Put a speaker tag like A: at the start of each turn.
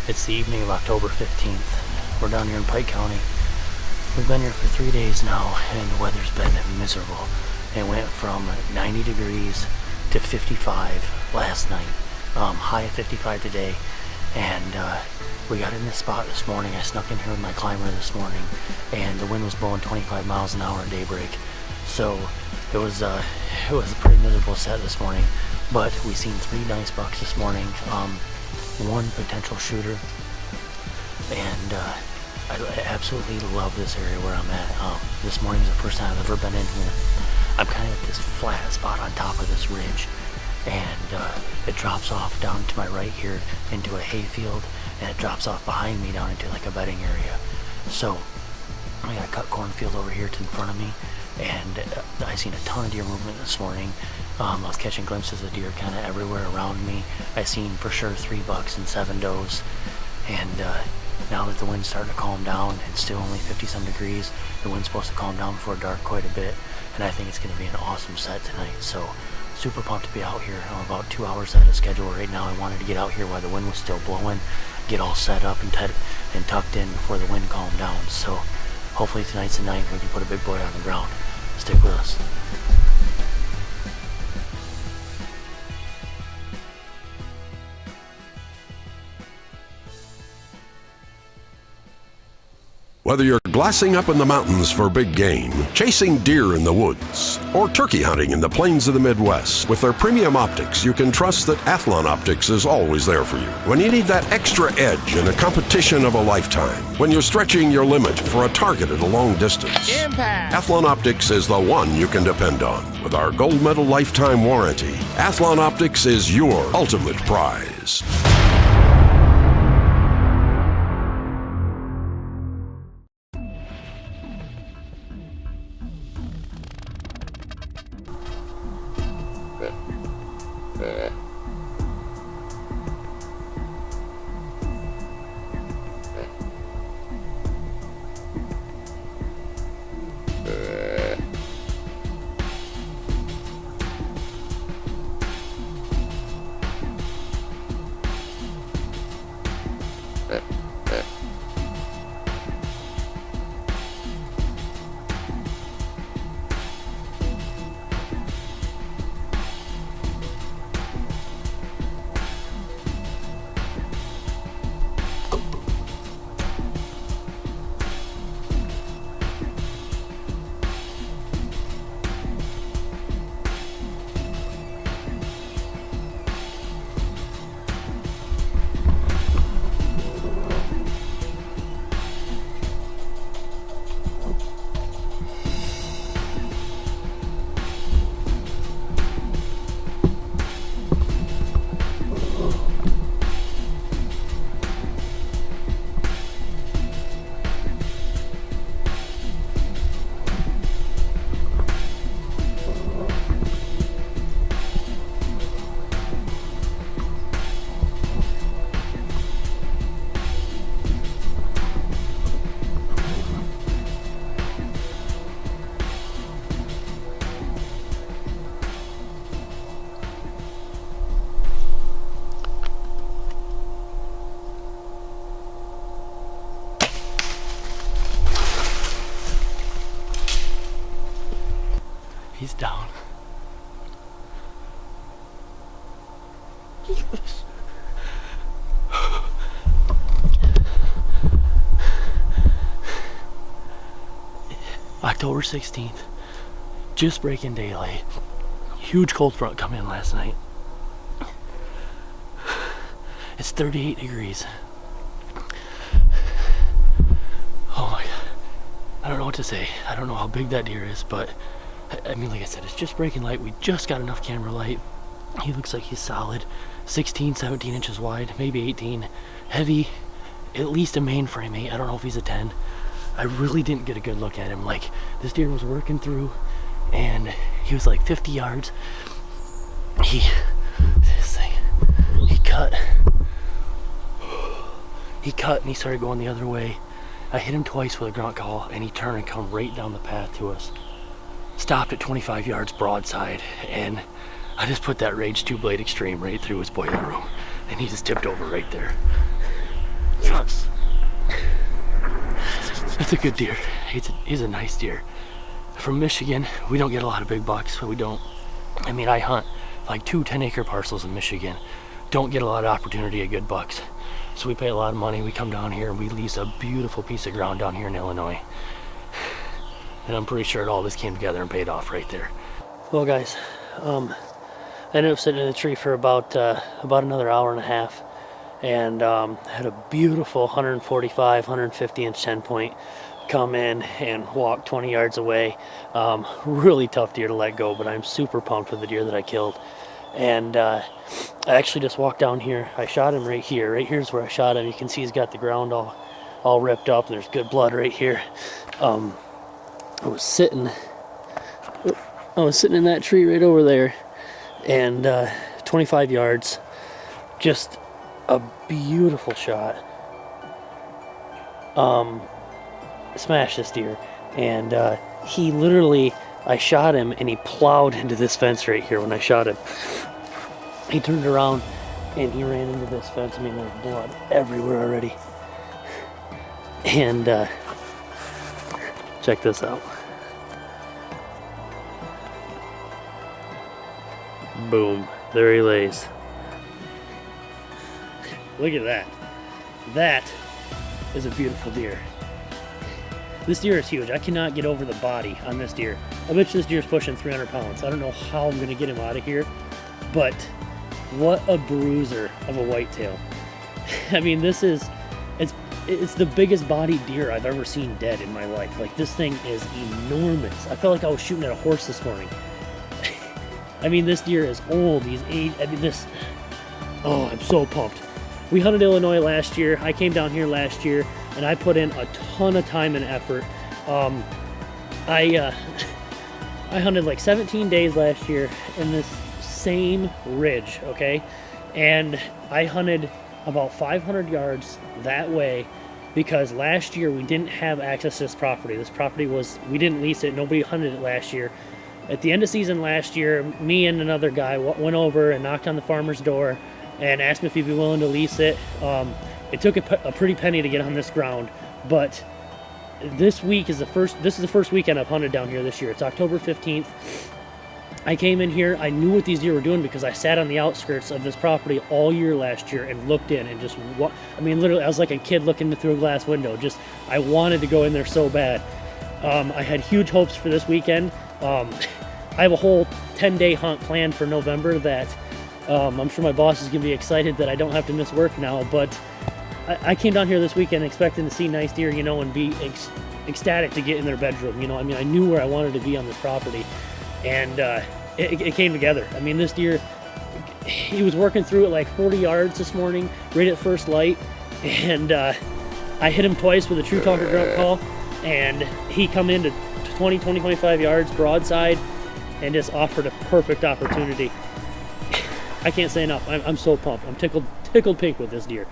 A: It's the evening of October 15th. We're down here in Pike County. We've been here for 3 days now, and the weather's been miserable. It went from 90 degrees to 55 last night. High of 55 today. And we got in this spot this morning. I snuck in here with my climber this morning, and the wind was blowing 25 miles an hour at daybreak. So it was a pretty miserable set this morning. But we seen 3 nice bucks this morning. One potential shooter, and I absolutely love this area where I'm at. This morning's the first time I've ever been in here. I'm kind of at this flat spot on top of this ridge, and it drops off down to my right here into a hayfield, and it drops off behind me down into like a bedding area. So I got a cut cornfield over here to in front of me, and I seen a ton of deer movement this morning. I was catching glimpses of deer kind of everywhere around me. I seen for sure 3 bucks and 7 does, and now that the wind's starting to calm down, it's still only 50-some degrees. The wind's supposed to calm down before dark quite a bit, and I think it's going to be an awesome set tonight. So super pumped to be out here. I'm about 2 hours out of schedule right now. I wanted to get out here while the wind was still blowing, get all set up and tucked in before the wind calmed down. So hopefully tonight's the night we can put a big boy on the ground. Stick with us.
B: Whether you're glassing up in the mountains for big game, chasing deer in the woods, or turkey hunting in the plains of the Midwest, with their premium optics, you can trust that Athlon Optics is always there for you. When you need that extra edge in a competition of a lifetime, when you're stretching your limit for a target at a long distance,
C: Impact!
B: Athlon Optics is the one you can depend on. With our gold medal lifetime warranty, Athlon Optics is your ultimate prize.
A: He's down. October 16th, just breaking daylight. Huge cold front come in last night. It's 38 degrees. Oh my God. I don't know what to say. I don't know how big that deer is, but I mean, like I said, it's just breaking light. We just got enough camera light. He looks like he's solid. 16, 17 inches wide, maybe 18. Heavy, at least a mainframe 8. I don't know if he's a 10. I really didn't get a good look at him. Like, this deer was working through, and he was like 50 yards. He cut. He cut and he started going the other way. I hit him twice with a grunt call, and he turned and come right down the path to us. Stopped at 25 yards broadside, and I just put that Rage 2 Blade Extreme right through his boiler room, and he just tipped over right there. That's a good deer. He's a nice deer. From Michigan, we don't get a lot of big bucks. We don't. I mean, I hunt like 2 10-acre parcels in Michigan. Don't get a lot of opportunity at good bucks. So we pay a lot of money. We come down here and we lease a beautiful piece of ground down here in Illinois. And I'm pretty sure it all just came together and paid off right there. Well, guys, I ended up sitting in the tree for about another hour and a half, and had a beautiful 145, 150 inch 10 point come in and walk 20 yards away. Really tough deer to let go, but I'm super pumped with the deer that I killed. And I actually just walked down here. I shot him right here. Right here's where I shot him. You can see he's got the ground all ripped up, and there's good blood right here. I was sitting in that tree right over there, and 25 yards, just a beautiful shot. Smashed this deer, and he literally, I shot him and he plowed into this fence right here when I shot him. He turned around and he ran into this fence. I mean, there's blood everywhere already. And check this out. Boom, there he lays. Look at that. That is a beautiful deer. This deer is huge. I cannot get over the body on this deer. I bet you this deer is pushing 300 pounds. I don't know how I'm gonna get him out of here, but what a bruiser of a whitetail. I mean, it's the biggest bodied deer I've ever seen dead in my life. Like, this thing is enormous. I felt like I was shooting at a horse this morning. I mean, this deer is old. He's aged. I mean, oh, I'm so pumped. We hunted Illinois last year. I came down here last year, and I put in a ton of time and effort. I hunted like 17 days last year in this same ridge, okay? And I hunted about 500 yards that way because last year we didn't have access to this property. This property we didn't lease it. Nobody hunted it last year. At the end of season last year, me and another guy went over and knocked on the farmer's door and asked him if he'd be willing to lease it. It took a pretty penny to get on this ground, but this is the first weekend I've hunted down here this year. It's October 15th. I came in here, I knew what these deer were doing because I sat on the outskirts of this property all year last year and looked in and literally I was like a kid looking through a glass window. I wanted to go in there so bad. I had huge hopes for this weekend. I have a whole 10-day hunt planned for November that I'm sure my boss is going to be excited that I don't have to miss work now, but I came down here this weekend expecting to see nice deer, and be ecstatic to get in their bedroom. I knew where I wanted to be on this property, and it came together. I mean, this deer, he was working through it like 40 yards this morning, right at first light, and I hit him twice with a true talker grunt call, and he come into 25 yards broadside and just offered a perfect opportunity. I can't say enough. I'm so pumped. I'm tickled pink with this deer.